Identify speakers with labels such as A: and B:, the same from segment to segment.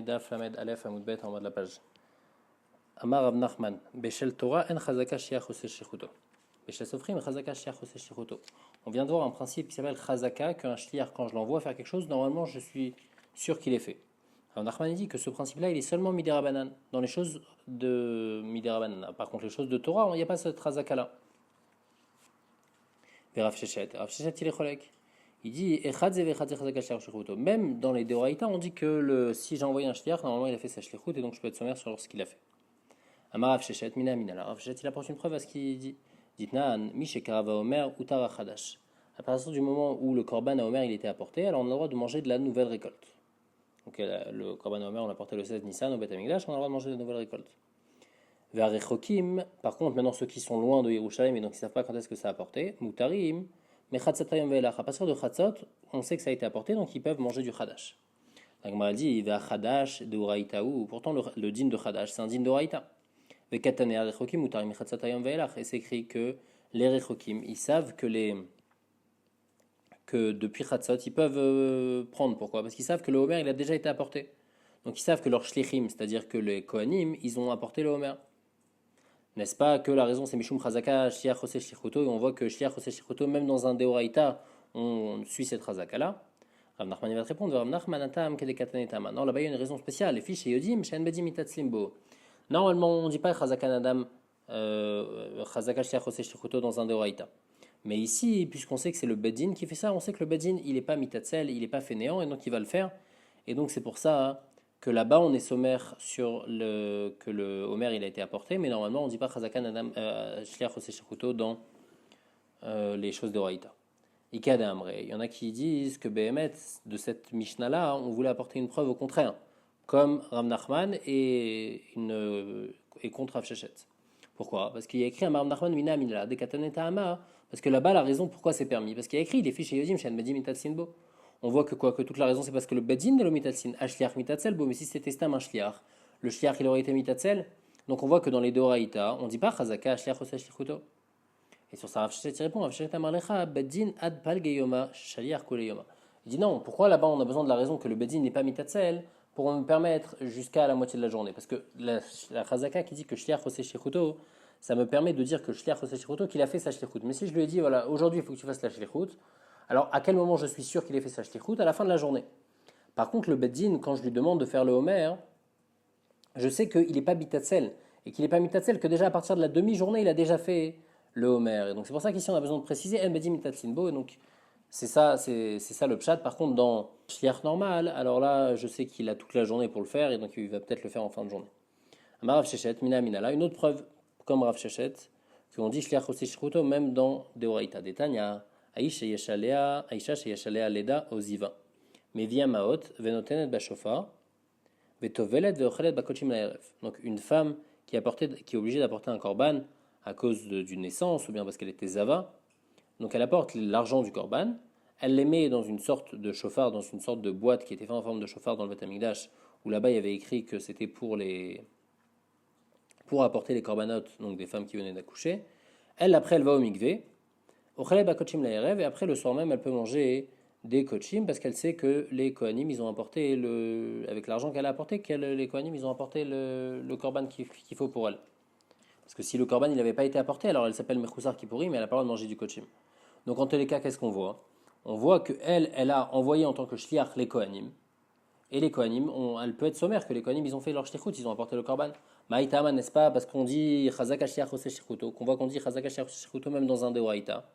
A: est Daf Lamed Aleph Amoud Bet en bas de la page. Amar Rav Nachman, Beshel Torah en Chazaka Shiach Ose Shechuto. Beshel Sofrim Chazaka Shiach Ose Shechuto. On vient de voir un principe qui s'appelle Chazaka, qu'un shliach, quand je l'envoie faire quelque chose, normalement je suis sûr qu'il est fait. Rav Nachman dit que ce principe-là, il est seulement Midirabanan, dans les choses de Midirabanan. Par contre, les choses de Torah, il n'y a pas cette Chazaka-là. Et Rav Sheshet, il est cholek. Il dit même dans les Deoraïta, on dit que si j'ai envoyé un shliach, normalement il a fait sa shlichut et donc je peux être sommaire sur ce qu'il a fait. Amar Rav Sheshet, mina mina. Rav Sheshet, il apporte une preuve à ce qu'il dit. Ditnan, Mishekarava Omer, Utara Chadash. À partir du moment où le korban à Omer il était apporté, alors on a le droit de manger de la nouvelle récolte. Donc le korban à Omer, on l'a apporté le 16 Nissan au Beth Amikdash, on a le droit de manger de la nouvelle récolte. Vers Rechokim, par contre, maintenant ceux qui sont loin de Yerushalayim et donc ils ne savent pas quand est-ce que ça a apporté, Mutarim, mais Chatzatayom Ve'elach, à partir de Chatzot, on sait que ça a été apporté, donc ils peuvent manger du Chadash. Donc on dit, il va Chadash de Uraïtaou, pourtant le din de Chadash, c'est un din de Uraïta. Ve'katane Rechokim, Mutarim, Chatzatayom Ve'elach, et c'est écrit que les Rechokim, ils savent que depuis Chatzot, ils peuvent prendre. Pourquoi? Parce qu'ils savent que le Homer, il a déjà été apporté. Donc ils savent que leurs Shlichim, c'est-à-dire que les Kohanim, ils ont apporté le Homer. N'est-ce pas que la raison c'est Mishum Chazaka, Shliach Ose Shlichuto, et on voit que Shliach Ose Shlichuto, même dans un Deoraïta, on suit cette Chazaka-là. Rav Nachman va te répondre, Rav Nachman Atam Kedekatane Taman. Non, là-bas il y a une raison spéciale, les fiches et Yodim, Shen Bedim Itatzlimbo. Normalement, on ne dit pas Chazaka Nadam, Chazaka Shliach Ose Shlichuto dans un Deoraïta. Mais ici, puisqu'on sait que c'est le Bedin qui fait ça, on sait que le Bedin, il n'est pas Mitatzel, il n'est pas fainéant, et donc il va le faire. Et donc c'est pour ça que là-bas, on est sommaire sur que le Homer il a été apporté, mais normalement, on ne dit pas Chazakan Adam Shliach Ose Shlichuto dans les choses de Raïta. Ika de Amre. Il y en a qui disent que Behemet, de cette Mishnah-là, on voulait apporter une preuve au contraire, comme Rav Nachman et contre Rav Sheshet. Pourquoi? Parce qu'il y a écrit Rav Nachman Mina Minala, Dekataneta Ama, parce que là-bas, la raison pourquoi c'est permis, parce qu'il y a écrit les fiches Yodim Shen Bedim Itatsinbo. On voit que toute la raison c'est parce que le Bedin de l'Omitatsin, Ashliach Mitatzel, mais si c'était Stam un Shliach, le Shliach il aurait été Mitatzel. Donc on voit que dans les deux Raïta, on ne dit pas Chazaka, Ashliach Ose Shlichuto. Et sur ça, Rav Sheshet il répond Rav Sheshet Amarlecha, Bedin Ad Pal Geyoma, Shaliach Koleyoma. Il dit non, pourquoi là-bas on a besoin de la raison que le Bedin n'est pas Mitatzel pour me permettre jusqu'à la moitié de la journée? Parce que la Chazaka qui dit que Shliach Ose Shlichuto, ça me permet de dire que Shliach Ose Shlichuto qu'il a fait sa Shlichut. Mais si je lui ai dit voilà, aujourd'hui il faut que tu fasses la Shlichut, alors, à quel moment je suis sûr qu'il ait fait sa shlichut? À la fin de la journée. Par contre, le Beddin, quand je lui demande de faire le Homer, je sais qu'il n'est pas bitatzel. Et qu'il n'est pas bitatzel, que déjà à partir de la demi-journée, il a déjà fait le Homer. Et donc, c'est pour ça qu'ici, on a besoin de préciser El Beddin mitatzinbo. Et donc, c'est ça le pshat. Par contre, dans shliach normal, alors là, je sais qu'il a toute la journée pour le faire. Et donc, il va peut-être le faire en fin de journée. Amar Rav Sheshet, Mina Minala. Une autre preuve, comme Rav Sheshet, qu'on dit shliach aussi shruto, même dans Deoraita. Detanya. Aïcha sheyashalea leda oziva. Mevia maot venotenet bashofar vetovelet veochelet bakochim laerev. Donc une femme qui est obligée d'apporter un korban à cause d'une naissance ou bien parce qu'elle était zava. Donc elle apporte l'argent du korban, elle les met dans une sorte de chauffard, dans une sorte de boîte qui était faite en forme de chauffard dans le Beth Amikdash, où là-bas il y avait écrit que c'était pour apporter les korbanotes, donc des femmes qui venaient d'accoucher. Elle après elle va au mikvé. Et après le soir même elle peut manger des kochim parce qu'elle sait que les kohanim ils ont apporté avec l'argent qu'elle a apporté, les kohanim ils ont apporté le korban qu'il faut pour elle. Parce que si le korban il n'avait pas été apporté, alors elle s'appelle Mechoussar Kippouri, mais elle n'a pas le droit de manger du kochim. Donc en tous les cas, qu'est-ce qu'on voit? On voit qu'elle a envoyé en tant que shliach les kohanim, et les kohanim, elle peut être sommaire que les kohanim ils ont fait leur shlichut, ils ont apporté le korban. Maïtama, n'est-ce pas? Parce qu'on dit chazaka shliach ose shlichuto, qu'on voit qu'on dit chazaka shliach ose shlichuto même dans un deoraita.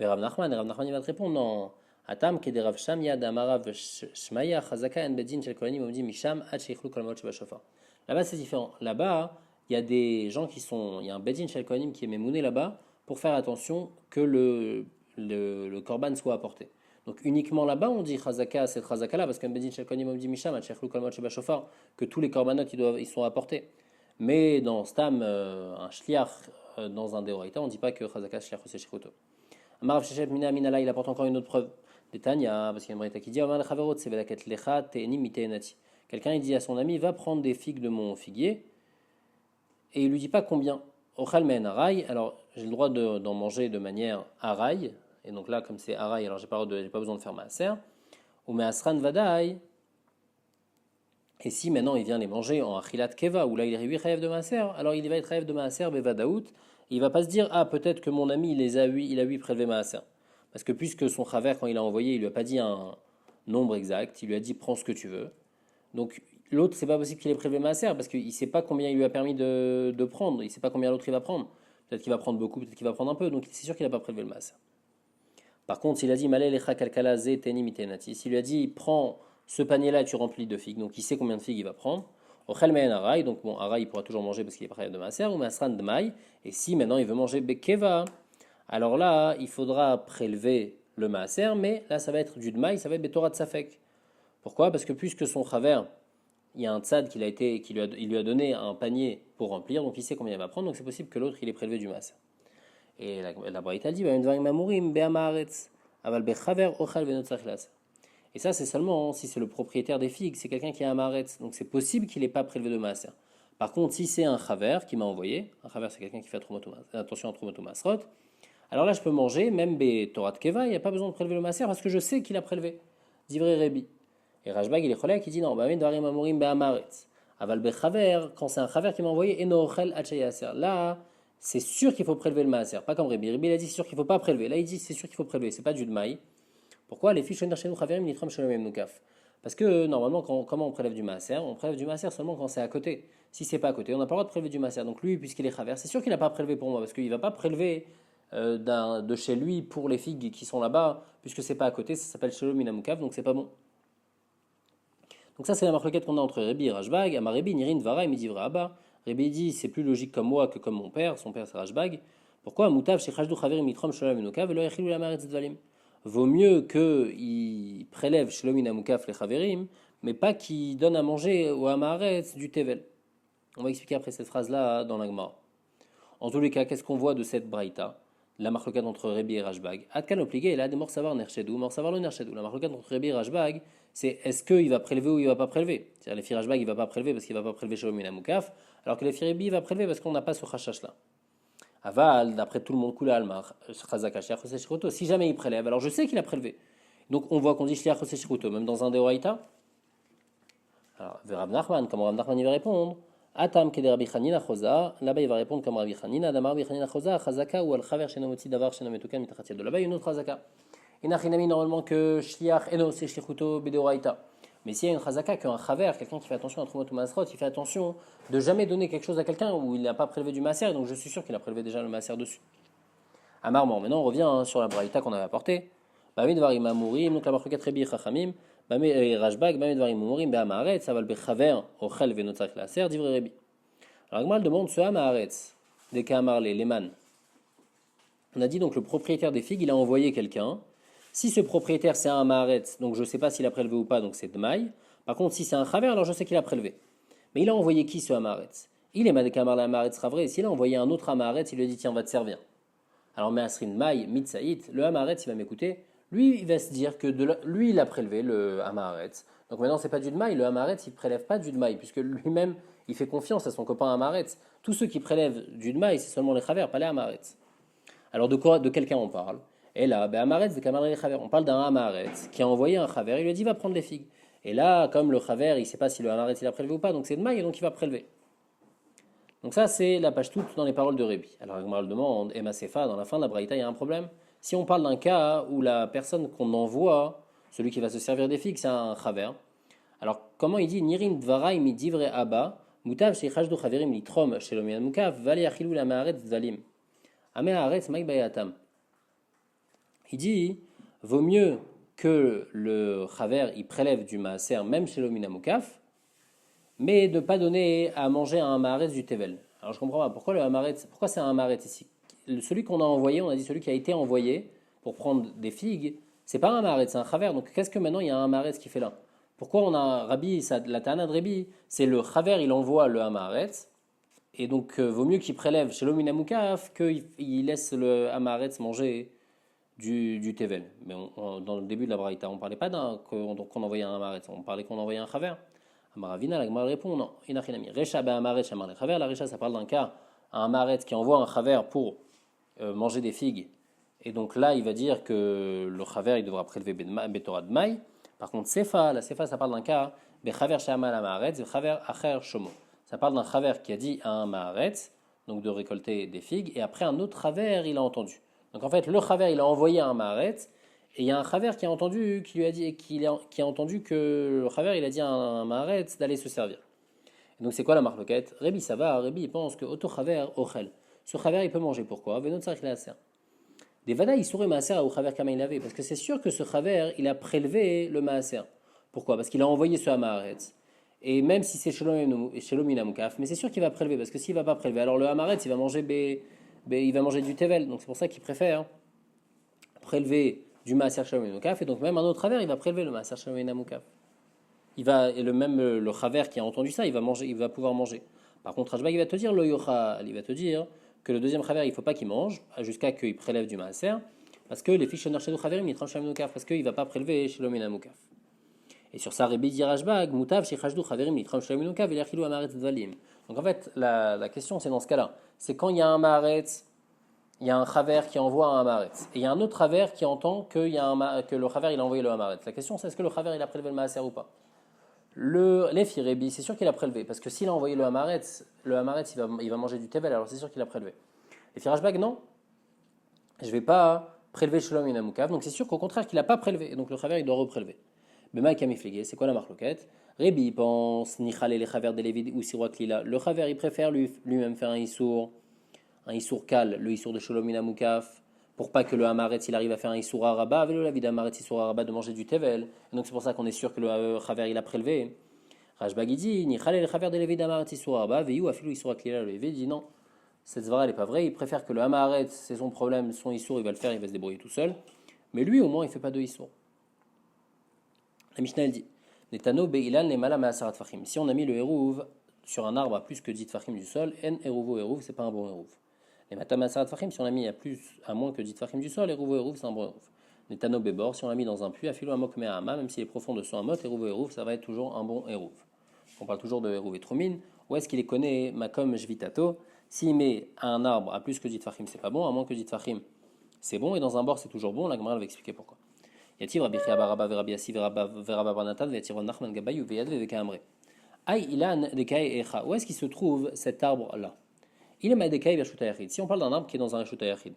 A: Rav Nachman il va te répondre non. Atam kede Rav Shamya d'Amarav Shmaya Chazaka en Bedin shel Kohanim on dit Misham ad sheichlu kol maot shebashofar. Là-bas c'est différent. Là-bas il y a des gens il y a un Bedin shel Kohanim qui est mémouné là-bas pour faire attention que le korban soit apporté. Donc uniquement là-bas on dit Chazaka, cette Chazaka là parce qu'un Bedin shel Kohanim on dit Misham ad sheichlu kol maot shebashofar que tous les korbanot ils sont apportés. Mais dans Stam un shliach dans un deoraita on ne dit pas que Chazaka shliach ose shlichuto. Amar Sheshet Mina Minala, il apporte encore une autre preuve. Detanya, parce qu'il y a une braïta qui dit quelqu'un il dit à son ami va prendre des figues de mon figuier et il lui dit pas combien. Ochal men araï, alors j'ai le droit d'en manger de manière araï, et donc là comme c'est araï, alors j'ai pas besoin de faire ma serre. Ou mais asran vadaï, Et si maintenant il vient les manger en achilat keva, où là il est réduit chayev de maaser, alors il va être chayev de maaser bevadaout. Il va pas se dire, ah peut-être que mon ami il a lui prélevé maaser. Parce que puisque son chaver, quand il a envoyé, il lui a pas dit un nombre exact, il lui a dit prends ce que tu veux. Donc l'autre, c'est pas possible qu'il ait prélevé maaser, parce qu'il ne sait pas combien il lui a permis de prendre, il ne sait pas combien l'autre il va prendre. Peut-être qu'il va prendre beaucoup, peut-être qu'il va prendre un peu, donc c'est sûr qu'il n'a pas prélevé le maaser. Par contre, s'il a dit Malé lecha kalkala ze teni mitenati, s'il lui a dit prends ce panier-là et tu remplis de figues, donc il sait combien de figues il va prendre. Ochel me'en arai, donc bon, arai il pourra toujours manger parce qu'il est prêt de maaser, ou masran de maï, et si maintenant il veut manger bekeva, alors là il faudra prélever le maaser, mais là ça va être du dmaï, ça va être betorat safek. Pourquoi? Parce que puisque son chaver, il y a un tzad il lui a donné un panier pour remplir, donc il sait combien il va prendre, donc c'est possible que l'autre il ait prélevé du maaser. Et la Braïta dit, et ça, c'est seulement si c'est le propriétaire des figues, c'est quelqu'un qui a un maretz. Donc c'est possible qu'il n'ait pas prélevé de maaser. Par contre, si c'est un chaver qui m'a envoyé, un chaver c'est quelqu'un qui fait attention à Tromoto Masrot, alors là je peux manger, même Torah Keva, il n'y a pas besoin de prélever le maaser parce que je sais qu'il a prélevé. Divrei Rebi. Et Rajbag il est cholé qui dit non, Aval Bechaver, quand c'est un chaver qui m'a envoyé, Enochel Hachayaser. Là, c'est sûr qu'il faut prélever le maaser. Pas comme Rebi. Rebi il a dit c'est sûr qu'il ne faut pas prélever. Là il dit c'est sûr qu'il faut prélever. C'est pas du dmaï. Pourquoi les fiches chez nous chaverim nitram shalom nukaf? Parce que normalement, comment on prélève du maaser? On prélève du maaser seulement quand c'est à côté. Si c'est pas à côté, on n'a pas le droit de prélever du maaser. Donc lui, puisqu'il est chaver, c'est sûr qu'il n'a pas prélevé pour moi, parce qu'il ne va pas prélever de chez lui pour les figues qui sont là-bas, puisque c'est pas à côté. Ça s'appelle shalom minamukaf, donc c'est pas bon. Donc ça, c'est la marloquette qu'on a entre Rebi et Rajbag. Ama Rebi nirin vara et midivra abba. Rebi dit c'est plus logique comme moi que comme mon père. Son père c'est Rajbag. Pourquoi mutav chez chajdou chaverim nitram shalom minukaf velo yachilou la maretz dvalim? Vaut mieux qu'il prélève chez l'ominamukaf les chaverim, mais pas qu'il donne à manger au hamaretz du tevel. On va expliquer après cette phrase-là dans la Gemara. En tous les cas, qu'est-ce qu'on voit de cette braïta? La marloquette entre Rebi et Rajbag. Atkan obligé, là, des morts savoir nerchedou, mort savoir le nerchedou. La marloquette entre Rebi et Rajbag, c'est est-ce qu'il va prélever ou il va pas prélever? C'est-à-dire les filles Rajbag, il va pas prélever parce qu'il va pas prélever chez l'ominamukaf, alors que les filles Rebi, il va prélever parce qu'on n'a pas ce chachash-là. Aval, d'après tout le monde, si jamais il prélève, alors je sais qu'il a prélevé. Donc on voit qu'on dit shliach oseshruto, même dans un deoraita. Alors, Rav Nachman, comme Rav Nachman il va répondre, Atam keder Rabbi Chanina chosa, là-bas il va répondre comme Rabbi Chanina, Damar Rabbi Chanina chosa, chazaka ou al chaver shenomoti davar shenometukan mitachatiel. De là-bas il y a une autre chazaka. Inachinami normalement que shliach eno seshruto bedeoraita. Mais s'il y a une chazaka qu'un chaver, quelqu'un qui fait attention à Trumotu Masrot, il fait attention de jamais donner quelque chose à quelqu'un où il n'a pas prélevé du maaser, donc je suis sûr qu'il a prélevé déjà le maaser dessus. Amarmon, maintenant on revient sur la braïta qu'on avait apportée. Bamid varim amurim, donc la marquette Rebi Chachamim, Rajbag, Bamid varim amurim, Be'amaretz, Aval Bechaver, Ochel Venotzach Laser, Divrei Rebi. Alors Agmal demande ce Amaretz, des Kamarle, Leman. On a dit donc le propriétaire des figues, il a envoyé quelqu'un. Si ce propriétaire c'est un Amaretz, donc je ne sais pas s'il a prélevé ou pas, donc c'est Dmaï. Par contre, si c'est un Chaver, alors je sais qu'il a prélevé. Mais il a envoyé qui ce Amaretz? Il est Madekamarle Amaretz Ravre, et s'il a envoyé un autre Amaretz, il lui a dit tiens, on va te servir. Alors Me'asrin Maï, Mitsaït, le Amaretz, il va m'écouter. Lui, il va se dire que lui, il a prélevé le Amaretz. Donc maintenant, c'est pas du Dmaï. Le Amaretz, il prélève pas du Dmaï, puisque lui-même, il fait confiance à son copain Amaretz. Tous ceux qui prélèvent du Dmaï, c'est seulement les Chaver, pas les Amaretz. Alors de quoi, de quelqu'un on parle? Et là, Amaretz, de Kamarle les Chaver. On parle d'un Amaretz qui a envoyé un Chaver, il lui a dit va prendre les figues. Et là, comme le Chaver, il ne sait pas si le Amaretz il a prélevé ou pas, donc c'est Dmaï, et donc il va prélever. Donc ça, c'est la page toute dans les paroles de Rébi. Alors Agmar le demande, Emma Sefa, dans la fin de la Braïta, il y a un problème. Si on parle d'un cas où la personne qu'on envoie, celui qui va se servir des figues, c'est un chaver. Alors comment il dit Nirin dvarai mi divre abba, mutav sheichajdu chaverim litrom shelomian mukav, vali achilou la maaretz dvalim. Ame haaretz maïk bayatam. Il dit, vaut mieux que le chaver, il prélève du maaser, même chez l'ominamukaf, mais de ne pas donner à manger à un maaretz du tevel. Alors je comprends pas, pourquoi le hamaretz, pourquoi c'est un hamaretz ici? Celui qu'on a envoyé, on a dit celui qui a été envoyé pour prendre des figues, c'est pas un hamaretz, c'est un chaver. Donc qu'est-ce que maintenant il y a un hamaretz qui fait là? Pourquoi on a Rabbi, la Tana de Rabbi, c'est le chaver, il envoie le hamaretz, et donc vaut mieux qu'il prélève chez l'ominamukaf qu'il laisse le hamaretz manger du tevel. Mais dans le début de la braïta, on parlait pas qu'on envoyait un hamaretz, on parlait qu'on envoyait un chaver. Amaravina, la Gemara répond non, inachinami. Recha be'amaretz shamar le chaver. La recha, ça parle d'un cas, un hamaretz qui envoie un chaver pour manger des figues. Et donc là, il va dire que le chaver, il devra prélever Betorah de maï. Par contre, Sefa, la Sefa, ça parle d'un cas, Bechaver she'amal ha'maaretz, bechaver acher shomo. Ça parle d'un chaver qui a dit à un maaretz, donc de récolter des figues, et après un autre chaver, il a entendu. Donc en fait, le chaver, il a envoyé à un maaretz, et il y a un chaver qui a entendu, qui lui a dit, qui a entendu que le chaver, il a dit à un maaretz d'aller se servir. Et donc c'est quoi la marloquette? Rébi ça va, Rébi il pense que auto chaver ochel. Ce chaver, il peut manger. Pourquoi? Venot sarich la aser. Des vada, il sourit maaser au chaver comme il avait, parce que c'est sûr que ce chaver, il a prélevé le maaser. Pourquoi? Parce qu'il a envoyé ce hamaretz. Et même si c'est Shalom Inamukaf, mais c'est sûr qu'il va prélever, parce que s'il ne va pas prélever, alors le hamaretz, il va manger, il va manger du tevel. Donc c'est pour ça qu'il préfère prélever du maaser Shalom Inamukaf, et donc même un autre travers, il va prélever le maaser Shalom Inamukaf. Et le chaver qui a entendu ça, il va manger, il va pouvoir manger. Par contre, Rajbag, il va te dire, lo yochal, il va te dire que le deuxième chaver, il ne faut pas qu'il mange, jusqu'à qu'il prélève du maaser, parce que les fiches Shenoch Chaverim, ils tranchent Shalom Inamukaf, parce qu'il ne va pas prélever Shalom Inamukaf. Et sur ça, Rabbi dit Rajbag, Moutav, Shechajdu, Chaverim, Litram, Shalaminouka, Veliachilou, Amaretz, Dvalim. Donc en fait, la question, c'est dans ce cas-là. C'est quand il y a un Maharetz, il y a un Chaver qui envoie un Maharetz. Et il y a un autre Chaver qui entend que le Chaver, il a envoyé le Maharetz. La question, c'est est-ce que le Chaver, il a prélevé le Maaser ou pas? L'Efi, Rabbi, c'est sûr qu'il a prélevé. Parce que s'il a envoyé le Maharetz, il va manger du Tevel, alors c'est sûr qu'il a prélevé. Et Rajbag, non. Je ne vais pas prélever Shalom Inamoukav. Donc c'est sûr qu'au contraire, qu'il n'a pas prélevé. Et donc le Chaver, il doit reprélever. Bema kamifligé, c'est quoi la marloquette? Rébi pense, Nichale les chaver de Lévid ou Siroak Lila. Le chaver, il préfère lui-même faire un issour kal, le issour de Sholomina Moukaf, pour pas que le hamaretz il arrive à faire un issour araba, avec le lavid hamaretz issour araba de manger du tevel. Et donc c'est pour ça qu'on est sûr que le chaver il a prélevé. Rajbagi dit, Nichale les chaver de Lévid hamaretz issour araba, veiou afilou Siroak Lila. Le Lévid dit non. Cette zvara elle est pas vraie, il préfère que le hamaretz, c'est son problème, son issour, il va le faire, il va se débrouiller tout seul. Mais lui au moins il fait pas de issour. La Mishnah elle dit Netano beilan les mala maasarat fachim. Si on a mis le hérouv sur un arbre à plus que 10 fachim du sol, en hérouvo hérouv, c'est pas un bon hérouv. Les matam maasarat fachim, si on a mis à moins que 10 fachim du sol, hérouvo hérouv, c'est un bon hérouv. Netano bebor, si on l'a mis dans un puits, afilo amok me'ama, même s'il est profond de 100 mot, hérouvo hérouv, ça va être toujours un bon hérouv. On parle toujours de hérouv et tromine. Où est-ce qu'il est connaît makom jvitato? S'il met un arbre à plus que 10 fachim, c'est pas bon, à moins que 10 fachim, c'est bon, et dans un bord, c'est toujours bon. La Gemara va expliquer pourquoi. Yativ Rabbi Chia Baraba Verabi Yassi Veraba Barnatan Vetiron Nachman Gabayou Veyad Vekamre. Aïe ilan Dekai Echa. Où est-ce qu'il se trouve cet arbre-là? Il est Madekai Vershuta Yachid. Si on parle d'un arbre qui est dans un Reshuta Yachid,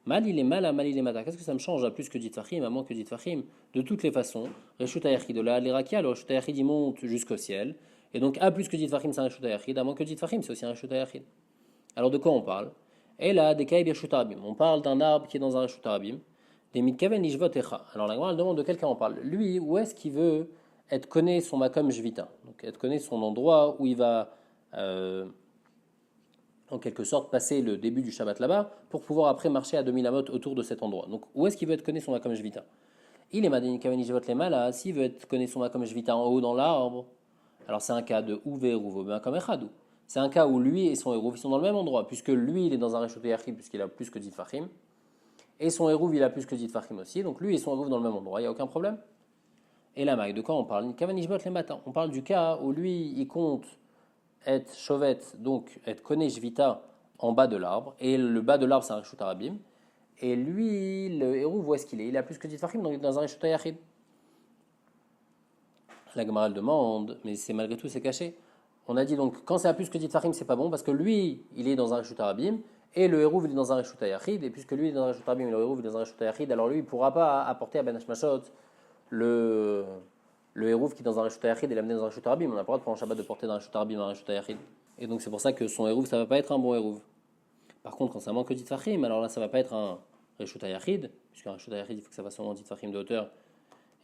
A: mal il est mal, mal il est mata. Qu'est-ce que ça me change à plus que dit Fahim, à moins que dit Fahim? De toutes les façons, Reshuta Yachid, là, l'Irakia, le Reshuta Yachid il monte jusqu'au ciel. Et donc, à plus que dit Fahim, c'est un Reshuta Yachid, à moins que dit Fahim, c'est aussi un Reshuta Yachid. Alors, de quoi on parle? Et là, Dekai Vershuta Abim. On parle d'un arbre qui est dans un Reshuta Abim. Alors la Gemara demande de quelqu'un on parle. Lui, où est-ce qu'il veut être connaît son makom jvita? Donc être connaît son endroit où il va en quelque sorte passer le début du Shabbat là-bas pour pouvoir après marcher à 2000 amot autour de cet endroit. Donc où est-ce qu'il veut être connaît son makom jvita? Il est madeni kaven jvot lemala. S'il veut être connaît son makom jvita en haut dans l'arbre, alors c'est un cas de ouve rouvo makom echadou. C'est un cas où lui et son hérouv ils sont dans le même endroit puisque lui il est dans un reshut yachid puisqu'il a plus que 10 fachim. Et son hérouv, il a plus que 10 fachim aussi. Donc lui et son hérouv dans le même endroit, il n'y a aucun problème. Et la maille, de quoi on parle? Kavanishbot les matins. On parle du cas où lui, il compte être chauvet, donc être koné jvita en bas de l'arbre. Et le bas de l'arbre, c'est un reshut arabim. Et lui, le hérouv, où est-ce qu'il est? Il a plus que 10 fachim, donc il est dans un reshut yachid. La Gemara demande, mais c'est malgré tout, c'est caché. On a dit donc, quand c'est à plus que 10 fachim, c'est pas bon, parce que lui, il est dans un reshut arabim. Et le hérouv il est dans un Reshut Yachid, et puisque lui est dans un Reshut Arabim et le hérouv est dans un Reshut Yachid, alors lui il ne pourra pas apporter à Ben Hashmashot le hérouv qui est dans un Reshut Yachid et l'amener dans un Reshut Arabim. On n'a pas le droit pendant Shabbat de porter d'un Reshut Arabim à un Reshut Yachid. Et donc c'est pour ça que son hérouv ça ne va pas être un bon hérouv. Par contre, quand c'est un manque de Tfachim, alors là ça ne va pas être un Reshut Yachid, puisqu'un Reshut Yachid il faut que ça fasse seulement 10 Tfachim de hauteur.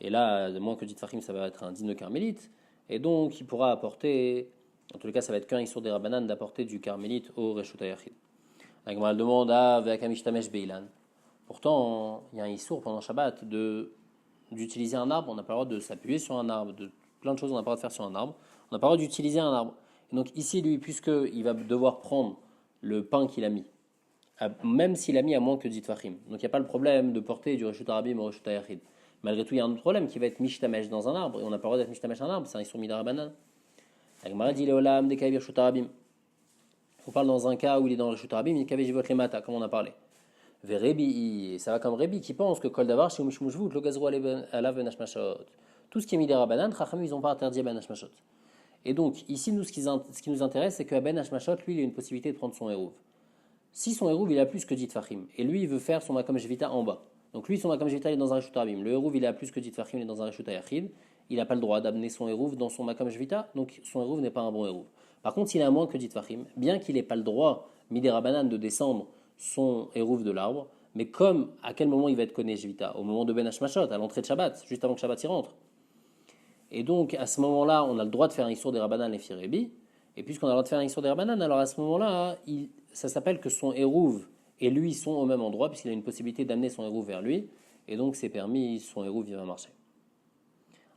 A: Et là, moins que 10 Tfachim ça va être un digne carmélite. Et donc il pourra apporter, en tous les cas ça va être qu'un Issour des Rabbanan d'apporter du carmélite au Reshut Yachid. La Gemara demande à Ve'akamishtamesh beilan. Pourtant, il y a un issour pendant Shabbat d'utiliser un arbre. On n'a pas le droit de s'appuyer sur un arbre, de plein de choses on n'a pas le droit de faire sur un arbre. On n'a pas le droit d'utiliser un arbre. Et donc ici, lui, puisqu'il va devoir prendre le pain qu'il a mis, même s'il a mis à moins que 10 fachim, donc il n'y a pas le problème de porter du reshut arabim au reshut yachid. Malgré tout, il y a un autre problème qui va être mishtamesh dans un arbre, et on n'a pas le droit d'être mishtamesh dans un arbre, c'est un issour midarabanan. La Gemara dit Leolam de kaivir reshut arabim. On parle dans un cas où il est dans le Reshut Arabim, il kaveh jivot les mata, comme on a parlé. Verebi, ça va comme Rebi qui pense que Kol Davar, chez Umishmushvut, le gazro alav benashmashot. Tout ce qui est midera banane, Chachamim, ils n'ont pas interdit à Ben Hashmashot. Et donc, ici, nous, ce qui nous intéresse, c'est que Ben Hashmashot, lui, il a une possibilité de prendre son hérouve. Si son hérouve, il a plus que 10 Fahim, et lui, il veut faire son Makam Shvita en bas. Donc, lui, son Makam Shvita, il est dans un Reshut Rabim. Le hérouve, il a plus que 10 Fahim, il est dans un Reshut Yachid. Il n'a pas le droit d'amener son hérouve dans son Makam Shvita, donc son hérouve n'est pas un bon hérouve. Par contre, s'il a moins que 10 Fahim, bien qu'il n'ait pas le droit, midera banane, de descendre son hérouve de l'arbre, mais comme à quel moment il va être Koné Shvita? Au moment de Ben Hashmashot, à l'entrée de Shabbat, juste avant que Shabbat y rentre. Et donc, à ce moment-là, on a le droit de faire un Issour des Rabbanan et Firebi. Et puisqu'on a le droit de faire un Issour des Rabbanan, alors à ce moment-là, ça s'appelle que son hérouve et lui sont au même endroit, puisqu'il a une possibilité d'amener son hérouve vers lui. Et donc, c'est permis, son hérouve va marcher.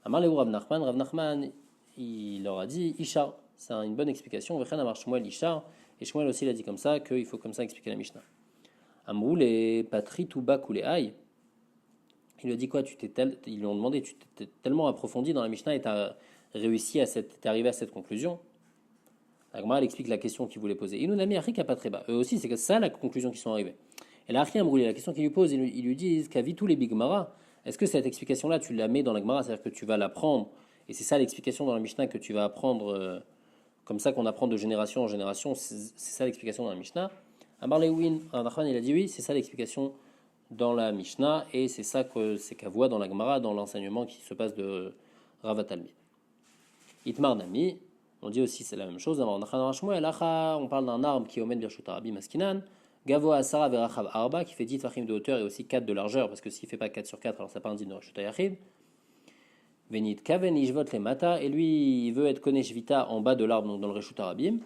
A: Amar le Rav Nachman, il leur a dit Ishar. C'est une bonne explication. Vechen Amar Shmuel Ishar. Et Shmuel aussi, il a dit comme ça, qu'il faut comme ça expliquer la Mishnah. Amrou les patri toubak ou les haï. Il lui a dit quoi? Ils lui ont demandé, tu t'es tellement approfondi dans la Mishnah et tu as réussi t'es arrivé à cette conclusion. Agma, elle explique la question qu'il voulait poser. Inunami Achik Apatreba. Eux aussi, c'est ça la conclusion qu'ils sont arrivés. Et là, Achim Amrouli, la question qu'il lui pose, ils lui disent qu'a vu tous les Big Mara. Est-ce que cette explication-là, tu la mets dans la Gemara, c'est-à-dire que tu vas l'apprendre, et c'est ça l'explication dans la Mishnah que tu vas apprendre, comme ça qu'on apprend de génération en génération, c'est ça l'explication dans la Mishnah. Amar Lewin, Nachman, il a dit oui, c'est ça l'explication dans la Mishnah, et c'est ça que c'est qu'à voix dans la Gemara, dans l'enseignement qui se passe de Ravatalmi. Itmar Nami, on dit aussi c'est la même chose. On parle d'un arbre qui est Omen Birshut Rabbi Maskinan, Gavo Asara Verachav Arba, qui fait 10 fachim de hauteur et aussi 4 de largeur, parce que s'il ne fait pas 4 sur 4, alors ça part un din de Reshut Yachid. Venit Kaven Ishvot le Mata, et lui il veut être Konesh Vita en bas de l'arbre, donc dans le Reshut Rabim.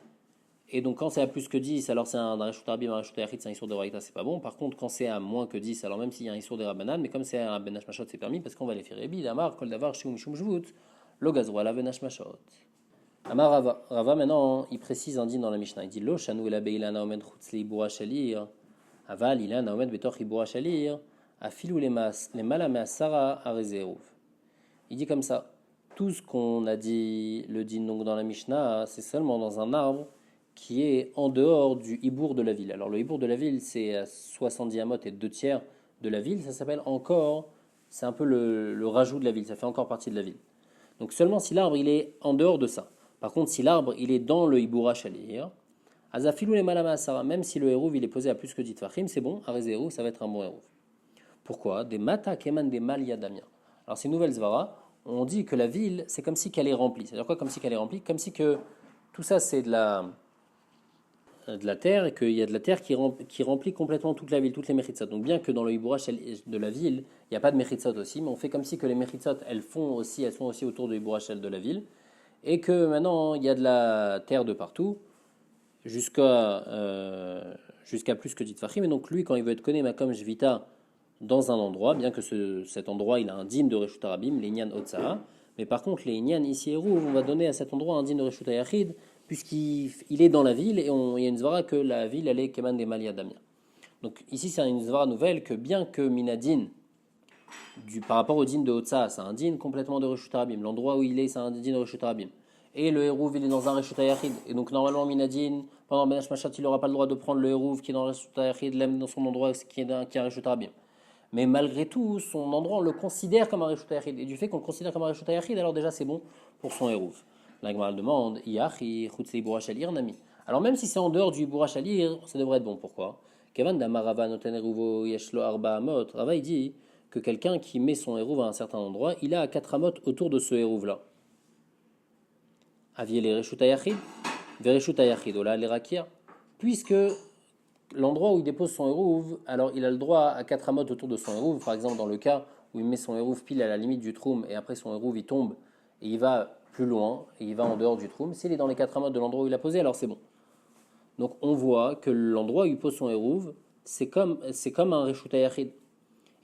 A: Et donc quand c'est à plus que 10, alors c'est un Reshut Rabim, un Reshut Yachid, c'est un Issour de Raïta, c'est pas bon. Par contre, quand c'est à moins que 10, alors même s'il y a un Issour de Rabbanan, mais comme c'est un Ben Hashmashot, c'est permis, parce qu'on va les faire Ebi, Damar, Kol Davar, Shum Shum Jvut, Logazwa, la Ben Hashmashot. Amar Rava, maintenant, il précise un din dans la Mishnah. Il dit Lo, Shanou el Abeila Naomed Chutzli Ibura Shalir, Aval, il a Naomed Betoch Ibura Shalir, Afilou les Malame Asara Arezerouv. Il dit comme ça tout ce qu'on a dit, le din donc dans la Mishnah, c'est seulement dans un arbre qui est en dehors du hibour de la ville. Alors, le hibour de la ville, c'est à 70 amot et 2 tiers de la ville. Ça s'appelle encore, c'est un peu le rajout de la ville, ça fait encore partie de la ville. Donc, seulement si l'arbre il est en dehors de ça. Par contre, si l'arbre il est dans le Iboura Shalir, Azafilou les Malama Asara, même si le hérouve il est posé à plus que 10 Fahim, c'est bon, Arezérouv, ça va être un bon hérouve. Pourquoi? Des Mata Keman des Mal Yadamia. Alors, ces nouvelles Zvara, on dit que la ville, c'est comme si qu'elle est remplie. C'est-à-dire quoi, comme si qu'elle est remplie? Comme si que tout ça c'est de la terre et qu'il y a de la terre qui remplit complètement toute la ville, toutes les Mechitsot. Donc, bien que dans le Iboura de la ville, il n'y a pas de Mechitsot aussi, mais on fait comme si que les Mechitsot, elles sont aussi autour du Iboura de la ville. Et que maintenant il y a de la terre de partout, jusqu'à plus que 10 Fahim. Et donc lui, quand il veut être Koné Makom Jvita dans un endroit, bien que cet endroit il a un din de Reshut Rabim, les Inyan Otsaha, mais par contre les Inyan ici et Rouv, on va donner à cet endroit un din de Reshut Yachid, puisqu'il est dans la ville, et il y a une zvara que la ville elle est Keman des Malia Damia. Donc ici c'est une zvara nouvelle que bien que Minadin, par rapport au din de Otsa, c'est un din complètement de Reshut Rabim. L'endroit où il est, c'est un din de Reshut Rabim. Et le hérouv, il est dans un Reshut Yachid. Et donc, normalement, Minadin, pendant Ben Hashmashot, il n'aura pas le droit de prendre le hérouv qui est dans le Reshut Yachid, l'âme dans son endroit qui est un Reshut Rabim. Mais malgré tout, son endroit, on le considère comme un Reshut Yachid. Et du fait qu'on le considère comme un Reshut Yachid, alors déjà, c'est bon pour son hérouv. La Gemara demande Yachi, Chutzei Ibura Shalir, Nami. Alors, même si c'est en dehors du Ibura Shalir, ça devrait être bon. Pourquoi? Kevan Damarava Noten Eruvo Yeshlo Arba Amot. Rava, il dit que quelqu'un qui met son hérouve à un certain endroit, il a 4 amotes autour de ce hérouve-là. Aviez les Reshut Yachid, Vereshut Yachid, Ola les Rakir, puisque l'endroit où il dépose son hérouve, alors il a le droit à 4 amotes autour de son hérouve, par exemple dans le cas où il met son hérouve pile à la limite du troum, et après son hérouve il tombe, et il va plus loin, et il va en dehors du troum, s'il est dans les 4 amotes de l'endroit où il a posé, alors c'est bon. Donc on voit que l'endroit où il pose son hérouve, c'est comme un Reshut Yachid.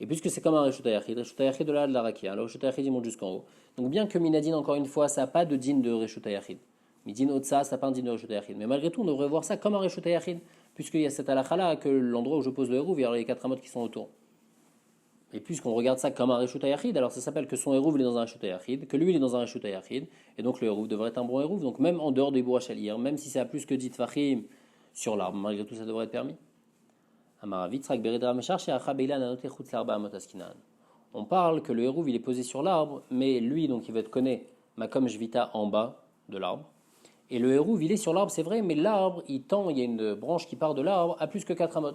A: Et puisque c'est comme un Reshut Yachid de la Rakia, le Reshut Yachid il monte jusqu'en haut. Donc bien que Minadin, encore une fois, ça n'a pas de din de Reshut Yachid. Midin Otsa, ça n'a pas un din de Reshut Yachid. Mais malgré tout, on devrait voir ça comme un Reshut Yachid, puisqu'il y a cette halakha-là, que l'endroit où je pose le hérouve, il y a les 4 amotes qui sont autour. Et puisqu'on regarde ça comme un Reshut Yachid, alors ça s'appelle que son hérouve il est dans un Reshut Yachid, que lui il est dans un Reshut Yachid, et donc le hérouve devrait être un bon hérouve. Donc même en dehors des Iboura Shalir, même si c'est à plus que 10 Fahim sur l'arbre, malgré tout, ça devrait être permis. On On parle que le hérouv il est posé sur l'arbre, mais lui donc il va être connu makom jvita en bas de l'arbre. Et le hérouv il est sur l'arbre, c'est vrai, mais l'arbre il tend, il y a une branche qui part de l'arbre à plus que 4 amot.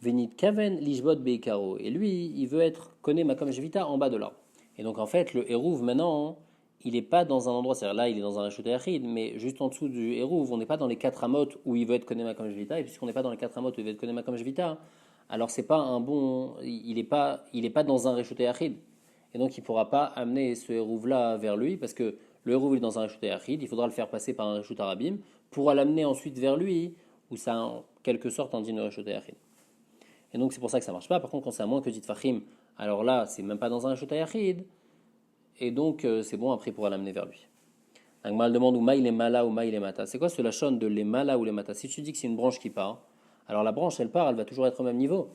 A: Venit kaven lishbot beikaro. Et lui il veut être connu makom jvita en bas de l'arbre. Et donc en fait le hérouv maintenant il n'est pas dans un endroit, c'est-à-dire là il est dans un rachut yachid, mais juste en dessous du hérouv, on n'est pas dans les 4 amot où il veut être connu makom jvita, et puisqu'on n'est pas dans les 4 amot où il veut être connu makom jvita, alors c'est pas un bon, il est pas dans un rachut yachid. Et donc il ne pourra pas amener ce hérouv-là vers lui, parce que le hérouv est dans un rachut yachid, il faudra le faire passer par un rachut arabim, pour l'amener ensuite vers lui, où ça a en quelque sorte un din de rachut yachid. Et donc c'est pour ça que ça ne marche pas. Par contre, quand c'est à moins que dit fachim, alors là, c'est même pas dans un rachut yachid, et donc c'est bon, après il pourra l'amener vers lui. Agmal demande ou maïl est mala ou maïl est mata. C'est quoi ce lachon de les mala ou les mata? Si tu dis que c'est une branche qui part, alors la branche elle part, elle va toujours être au même niveau.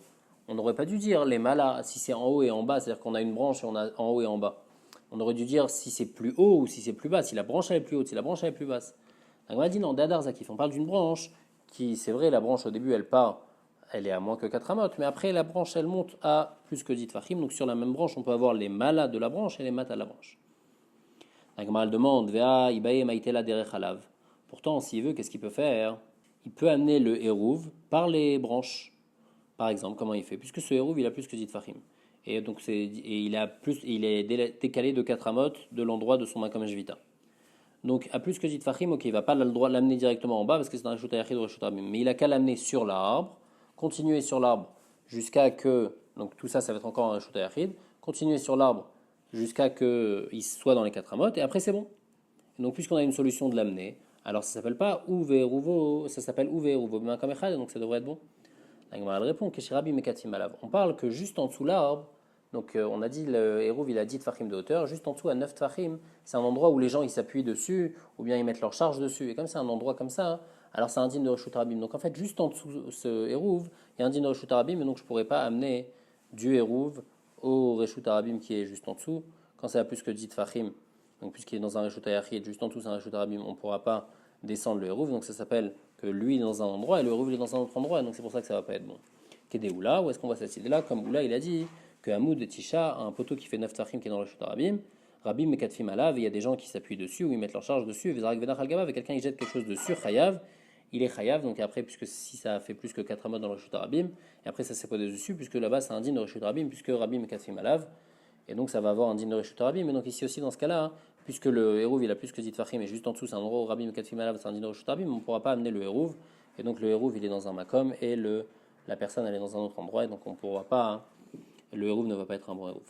A: On n'aurait pas dû dire les malas si c'est en haut et en bas, c'est-à-dire qu'on a une branche et on a en haut et en bas. On aurait dû dire si c'est plus haut ou si c'est plus bas, si la branche elle est plus haute, si la branche elle est plus basse. On a dit non, Dadar Zakif, on parle d'une branche qui, c'est vrai, la branche au début elle part, elle est à moins que 4 amot, mais après la branche elle monte à plus que 10 fachim, donc sur la même branche on peut avoir les malas de la branche et les matas de la branche. La Gemara demande Vea ibaye maitela derech halav. Pourtant, s'il veut, qu'est-ce qu'il peut faire? Il peut amener le hérouv par les branches. Par exemple, comment il fait? Puisque ce hérouv, il a plus que 10 fachim. Et donc, il est décalé de 4 amot de l'endroit de son makam jvita. Donc, à plus que 10 fachim, ok, il ne va pas le droit de l'amener directement en bas parce que c'est un reshut yachid ou reshut rabim. Mais il a qu'à l'amener sur l'arbre, continuer sur l'arbre jusqu'à que. Donc, tout ça, ça va être encore un reshut yachid. Continuer sur l'arbre jusqu'à qu'il soit dans les 4 amot, et après c'est bon. Et donc puisqu'on a une solution de l'amener, alors ça s'appelle pas Uve Rouvo, ça s'appelle Uve Rouvo B'Makamechad, donc ça devrait être bon. Elle répond Keshirabi Mekatim Alav. On parle que juste en dessous l'arbre, donc on a dit le hérouv il a 10 tfachim de hauteur, juste en dessous à 9 tfachim, c'est un endroit où les gens ils s'appuient dessus, ou bien ils mettent leur charge dessus, et comme c'est un endroit comme ça, alors c'est un din de Reshut Rabim. Donc en fait juste en dessous ce hérouv, il y a un din de Reshut Rabim, et donc je pourrais pas amener du hérouv au Reshut Arabim qui est juste en dessous. Quand c'est à plus que 10 Fahim, donc puisqu'il est dans un Reshut Ayachid, juste en dessous c'est un Reshut Arabim, on ne pourra pas descendre le hérouv. Donc ça s'appelle que lui est dans un endroit et le hérouv est dans un autre endroit. Donc c'est pour ça que ça ne va pas être bon. Kedéoula, où est-ce qu'on voit cette idée-là? Comme Oula il a dit que Hamoud et Tisha a un poteau qui fait 9 Fahim qui est dans le Reshut Arabim. Rabim Mekatfim Alav, et il y a des gens qui s'appuient dessus ou ils mettent leur charge dessus. Et quelqu'un qui jette quelque chose dessus, Chayav. Il est chayav, donc après, puisque si ça fait plus que 4 amot dans le reshut rabim, et après ça s'est posé dessus, puisque là-bas c'est un din de reshut rabim, puisque rabim est katzim alav, et donc ça va avoir un din de reshut rabim, mais donc ici aussi dans ce cas-là, puisque le hérouv il a plus que 10 fachim, et juste en dessous c'est un endroit où rabim est katzim alav, c'est un din de reshut rabim, on ne pourra pas amener le hérouv, et donc le hérouv il est dans un makom, et la personne elle est dans un autre endroit, et donc on ne pourra pas, le hérouv ne va pas être un bon hérouv.